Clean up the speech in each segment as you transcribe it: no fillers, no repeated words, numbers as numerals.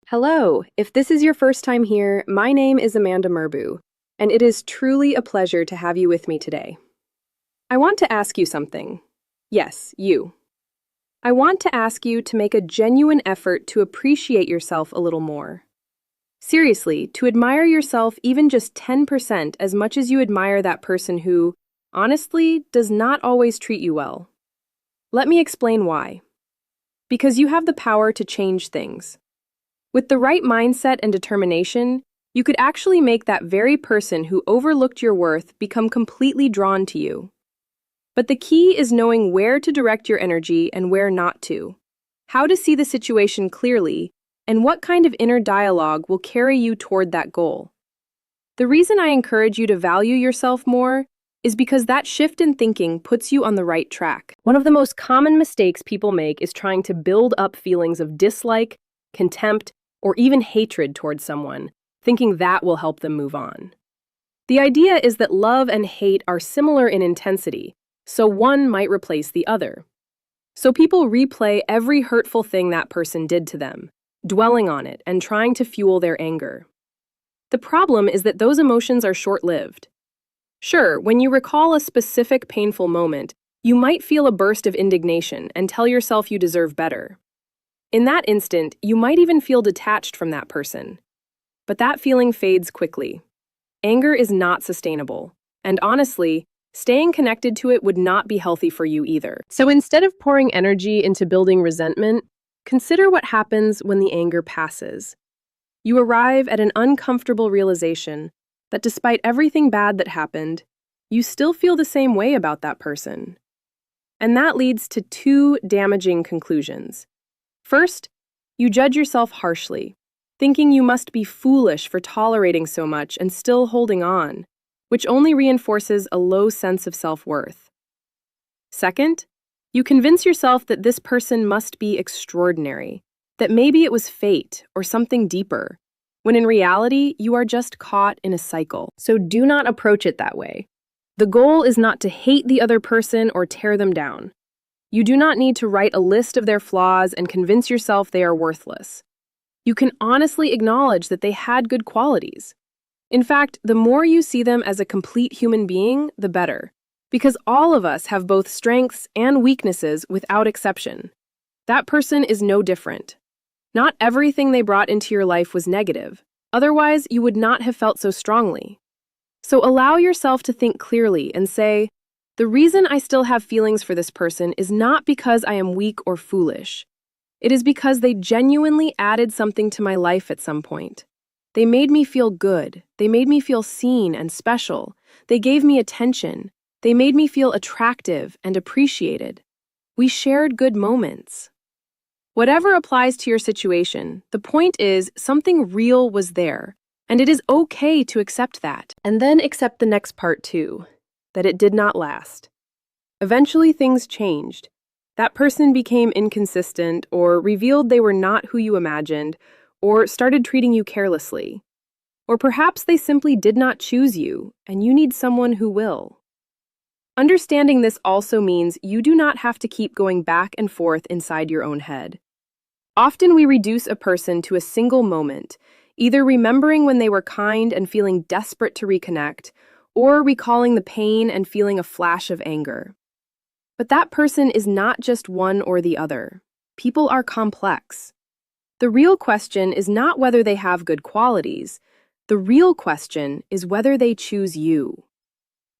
Hello, if this is your first time here, my name is Amanda Murbu, and it is truly a pleasure to have you with me today. I want to ask you something. Yes, you. I want to ask you to make a genuine effort to appreciate yourself a little more. Seriously, to admire yourself even just 10% as much as you admire that person who, honestly, does not always treat you well. Let me explain why. Because you have the power to change things. With the right mindset and determination, you could actually make that very person who overlooked your worth become completely drawn to you. But the key is knowing where to direct your energy and where not to, how to see the situation clearly, and what kind of inner dialogue will carry you toward that goal. The reason I encourage you to value yourself more is because that shift in thinking puts you on the right track. One of the most common mistakes people make is trying to build up feelings of dislike, contempt, or even hatred towards someone, thinking that will help them move on. The idea is that love and hate are similar in intensity, so one might replace the other. So people replay every hurtful thing that person did to them, dwelling on it and trying to fuel their anger. The problem is that those emotions are short-lived. Sure, when you recall a specific painful moment, you might feel a burst of indignation and tell yourself you deserve better. In that instant, you might even feel detached from that person. But that feeling fades quickly. Anger is not sustainable, and honestly, staying connected to it would not be healthy for you either. So instead of pouring energy into building resentment, consider what happens when the anger passes. You arrive at an uncomfortable realization that despite everything bad that happened, you still feel the same way about that person. And that leads to two damaging conclusions. First, you judge yourself harshly, thinking you must be foolish for tolerating so much and still holding on, which only reinforces a low sense of self-worth. Second, you convince yourself that this person must be extraordinary, that maybe it was fate or something deeper, when in reality, you are just caught in a cycle. So do not approach it that way. The goal is not to hate the other person or tear them down. You do not need to write a list of their flaws and convince yourself they are worthless. You can honestly acknowledge that they had good qualities. In fact, the more you see them as a complete human being, the better, because all of us have both strengths and weaknesses without exception. That person is no different. Not everything they brought into your life was negative. Otherwise, you would not have felt so strongly. So allow yourself to think clearly and say, the reason I still have feelings for this person is not because I am weak or foolish. It is because they genuinely added something to my life at some point. They made me feel good. They made me feel seen and special. They gave me attention. They made me feel attractive and appreciated. We shared good moments. Whatever applies to your situation, the point is something real was there, and it is okay to accept that. And then accept the next part too. That it did not last. Eventually things changed. That person became inconsistent or revealed they were not who you imagined or started treating you carelessly. Or perhaps they simply did not choose you and you need someone who will. Understanding this also means you do not have to keep going back and forth inside your own head. Often we reduce a person to a single moment, either remembering when they were kind and feeling desperate to reconnect, or recalling the pain and feeling a flash of anger. But that person is not just one or the other. People are complex. The real question is not whether they have good qualities. The real question is whether they choose you.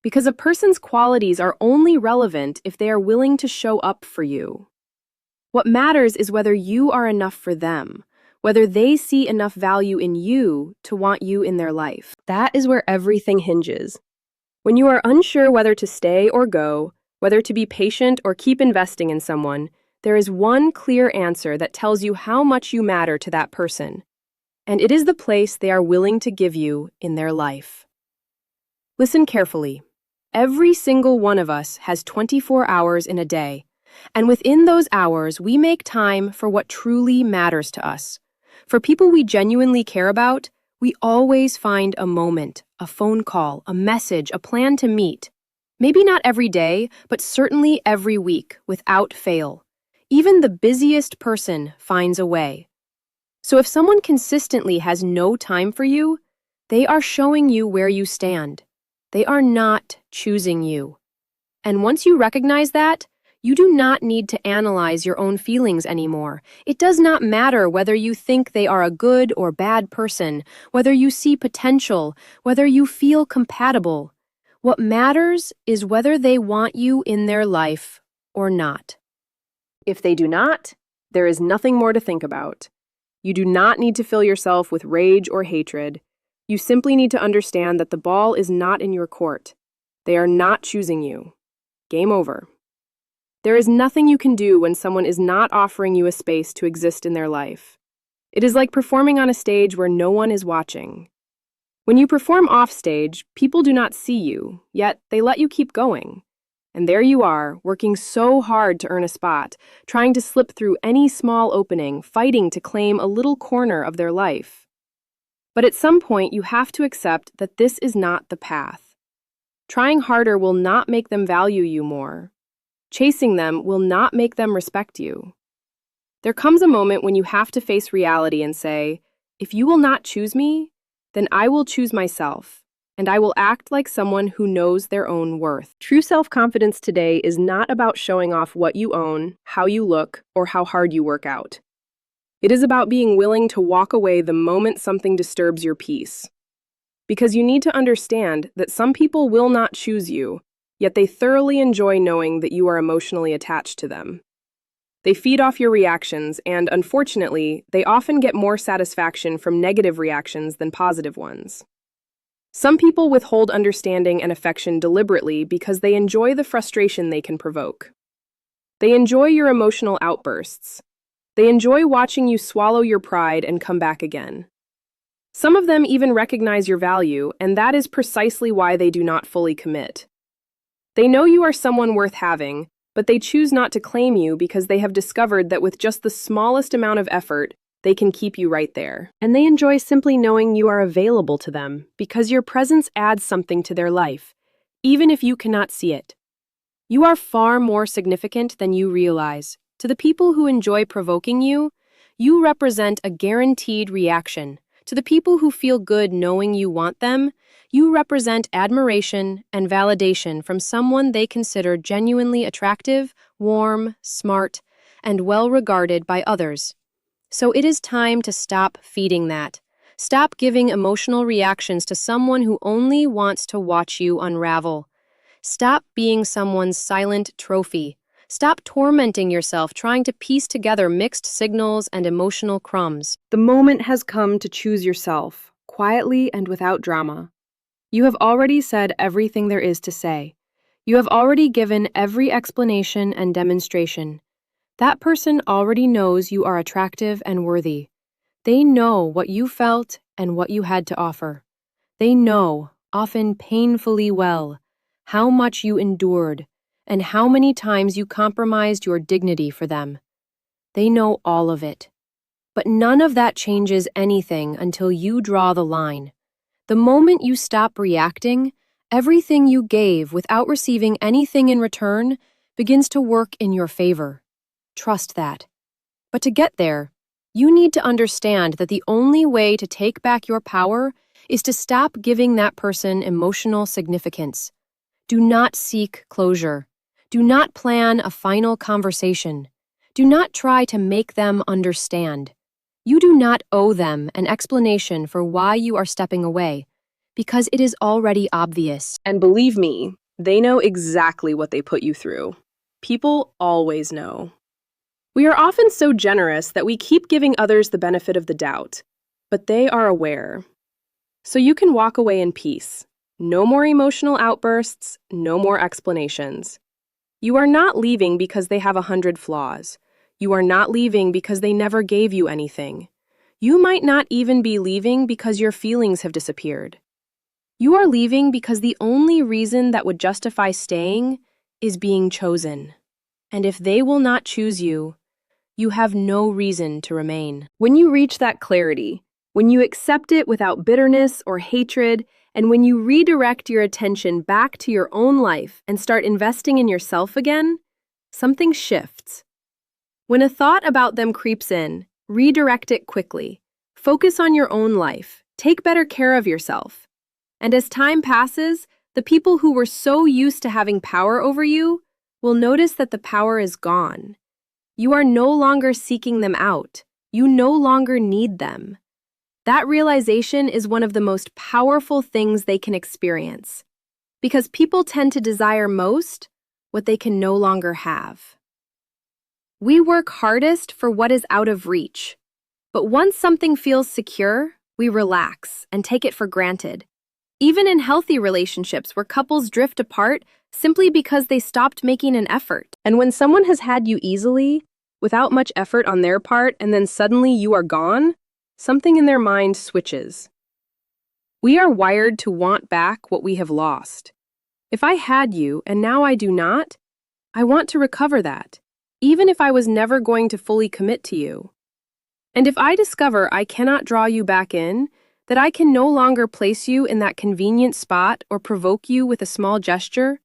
Because a person's qualities are only relevant if they are willing to show up for you. What matters is whether you are enough for them, whether they see enough value in you to want you in their life. That is where everything hinges. When you are unsure whether to stay or go, whether to be patient or keep investing in someone, there is one clear answer that tells you how much you matter to that person, and it is the place they are willing to give you in their life. Listen carefully. Every single one of us has 24 hours in a day, and within those hours, we make time for what truly matters to us. For people we genuinely care about, we always find a moment, a phone call, a message, a plan to meet. Maybe not every day, but certainly every week, without fail. Even the busiest person finds a way. So if someone consistently has no time for you, they are showing you where you stand. They are not choosing you. And once you recognize that, you do not need to analyze your own feelings anymore. It does not matter whether you think they are a good or bad person, whether you see potential, whether you feel compatible. What matters is whether they want you in their life or not. If they do not, there is nothing more to think about. You do not need to fill yourself with rage or hatred. You simply need to understand that the ball is not in your court. They are not choosing you. Game over. There is nothing you can do when someone is not offering you a space to exist in their life. It is like performing on a stage where no one is watching. When you perform off stage, people do not see you, yet they let you keep going. And there you are, working so hard to earn a spot, trying to slip through any small opening, fighting to claim a little corner of their life. But at some point, you have to accept that this is not the path. Trying harder will not make them value you more. Chasing them will not make them respect you. There comes a moment when you have to face reality and say, if you will not choose me, then I will choose myself, and I will act like someone who knows their own worth. True self-confidence today is not about showing off what you own, how you look, or how hard you work out. It is about being willing to walk away the moment something disturbs your peace. Because you need to understand that some people will not choose you, yet they thoroughly enjoy knowing that you are emotionally attached to them. They feed off your reactions, and unfortunately, they often get more satisfaction from negative reactions than positive ones. Some people withhold understanding and affection deliberately because they enjoy the frustration they can provoke. They enjoy your emotional outbursts. They enjoy watching you swallow your pride and come back again. Some of them even recognize your value, and that is precisely why they do not fully commit. They know you are someone worth having, but they choose not to claim you because they have discovered that with just the smallest amount of effort, they can keep you right there. And they enjoy simply knowing you are available to them because your presence adds something to their life, even if you cannot see it. You are far more significant than you realize. To the people who enjoy provoking you, you represent a guaranteed reaction. To the people who feel good knowing you want them, you represent admiration and validation from someone they consider genuinely attractive, warm, smart, and well-regarded by others. So it is time to stop feeding that. Stop giving emotional reactions to someone who only wants to watch you unravel. Stop being someone's silent trophy. Stop tormenting yourself trying to piece together mixed signals and emotional crumbs. The moment has come to choose yourself, quietly and without drama. You have already said everything there is to say. You have already given every explanation and demonstration. That person already knows you are attractive and worthy. They know what you felt and what you had to offer. They know, often painfully well, how much you endured and how many times you compromised your dignity for them. They know all of it. But none of that changes anything until you draw the line. The moment you stop reacting, everything you gave without receiving anything in return begins to work in your favor. Trust that. But to get there, you need to understand that the only way to take back your power is to stop giving that person emotional significance. Do not seek closure. Do not plan a final conversation. Do not try to make them understand. You do not owe them an explanation for why you are stepping away, because it is already obvious. And believe me, they know exactly what they put you through. People always know. We are often so generous that we keep giving others the benefit of the doubt, but they are aware. So you can walk away in peace. No more emotional outbursts, no more explanations. You are not leaving because they have 100 flaws. You are not leaving because they never gave you anything. You might not even be leaving because your feelings have disappeared. You are leaving because the only reason that would justify staying is being chosen. And if they will not choose you, you have no reason to remain. When you reach that clarity, when you accept it without bitterness or hatred, and when you redirect your attention back to your own life and start investing in yourself again, something shifts. When a thought about them creeps in, redirect it quickly. Focus on your own life. Take better care of yourself. And as time passes, the people who were so used to having power over you will notice that the power is gone. You are no longer seeking them out. You no longer need them. That realization is one of the most powerful things they can experience, because people tend to desire most what they can no longer have. We work hardest for what is out of reach, but once something feels secure, we relax and take it for granted. Even in healthy relationships where couples drift apart simply because they stopped making an effort. And when someone has had you easily, without much effort on their part, and then suddenly you are gone, something in their mind switches. We are wired to want back what we have lost. If I had you and now I do not, I want to recover that, even if I was never going to fully commit to you. And if I discover I cannot draw you back in, that I can no longer place you in that convenient spot or provoke you with a small gesture,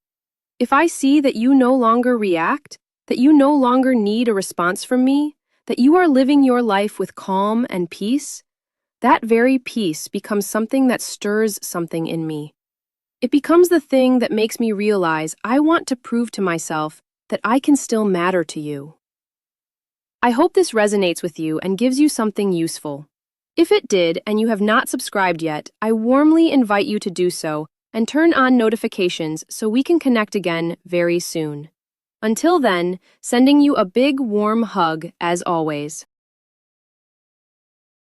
if I see that you no longer react, that you no longer need a response from me, that you are living your life with calm and peace, that very peace becomes something that stirs something in me. It becomes the thing that makes me realize I want to prove to myself that I can still matter to you. I hope this resonates with you and gives you something useful. If it did and you have not subscribed yet, I warmly invite you to do so and turn on notifications so we can connect again very soon. Until then, sending you a big warm hug as always.